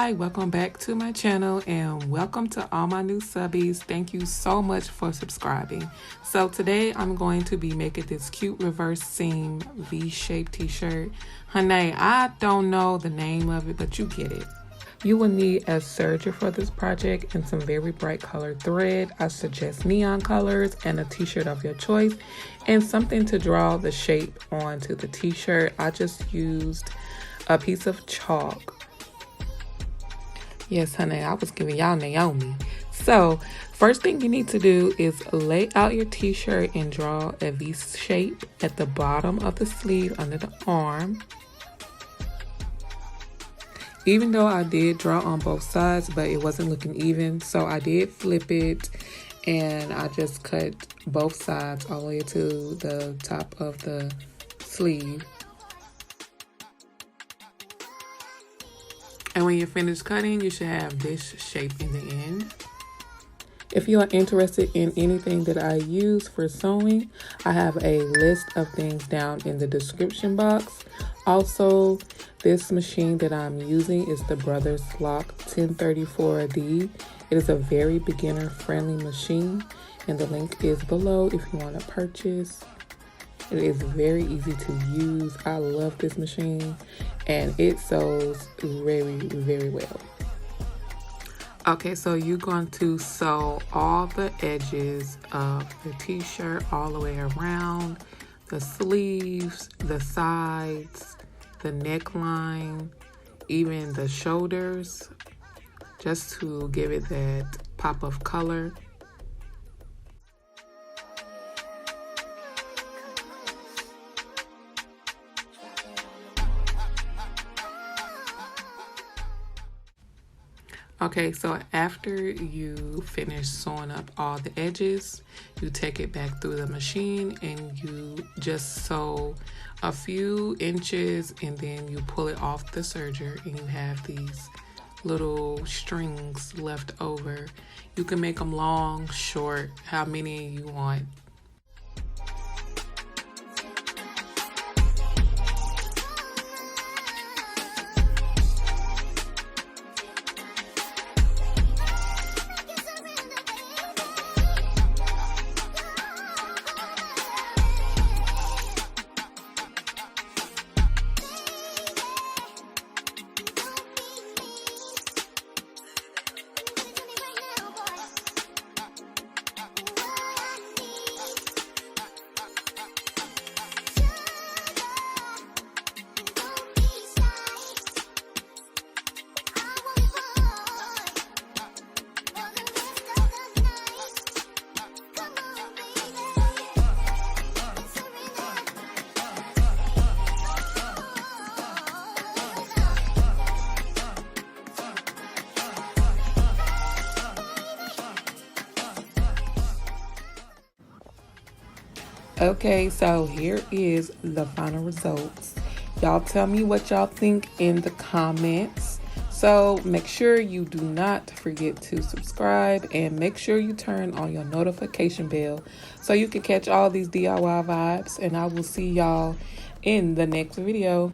Hi, welcome back to my channel and welcome to all my new subbies. Thank you so much for subscribing. So today I'm going to be making this cute reverse seam V-shaped t-shirt. Honey, I don't know the name of it, but you get it. You will need a serger for this project and some very bright colored thread. I suggest neon colors and a t-shirt of your choice and something to draw the shape onto the t-shirt. I just used a piece of chalk. Yes, honey, I was giving y'all Naomi. So, first thing you need to do is lay out your t-shirt and draw a V shape at the bottom of the sleeve under the arm. Even though I did draw on both sides, but it wasn't looking even, so I did flip it and I just cut both sides all the way to the top of the sleeve. And when you're finished cutting, you should have this shape in the end. If you are interested in anything that I use for sewing, I have a list of things down in the description box. Also, this machine that I'm using is the Brothers Lock 1034D. It is a very beginner-friendly machine, and the link is below if you want to purchase. It is very easy to use. I love this machine and it sews very, very well. Okay, so you're going to sew all the edges of the t-shirt all the way around, the sleeves, the sides, the neckline, even the shoulders, just to give it that pop of color. Okay, so after you finish sewing up all the edges, you take it back through the machine and you just sew a few inches and then you pull it off the serger and you have these little strings left over. You can make them long, short, how many you want. Okay, so here is the final results. Y'all tell me what y'all think in the comments. So make sure you do not forget to subscribe and make sure you turn on your notification bell so you can catch all these DIY vibes, and I will see y'all in the next video.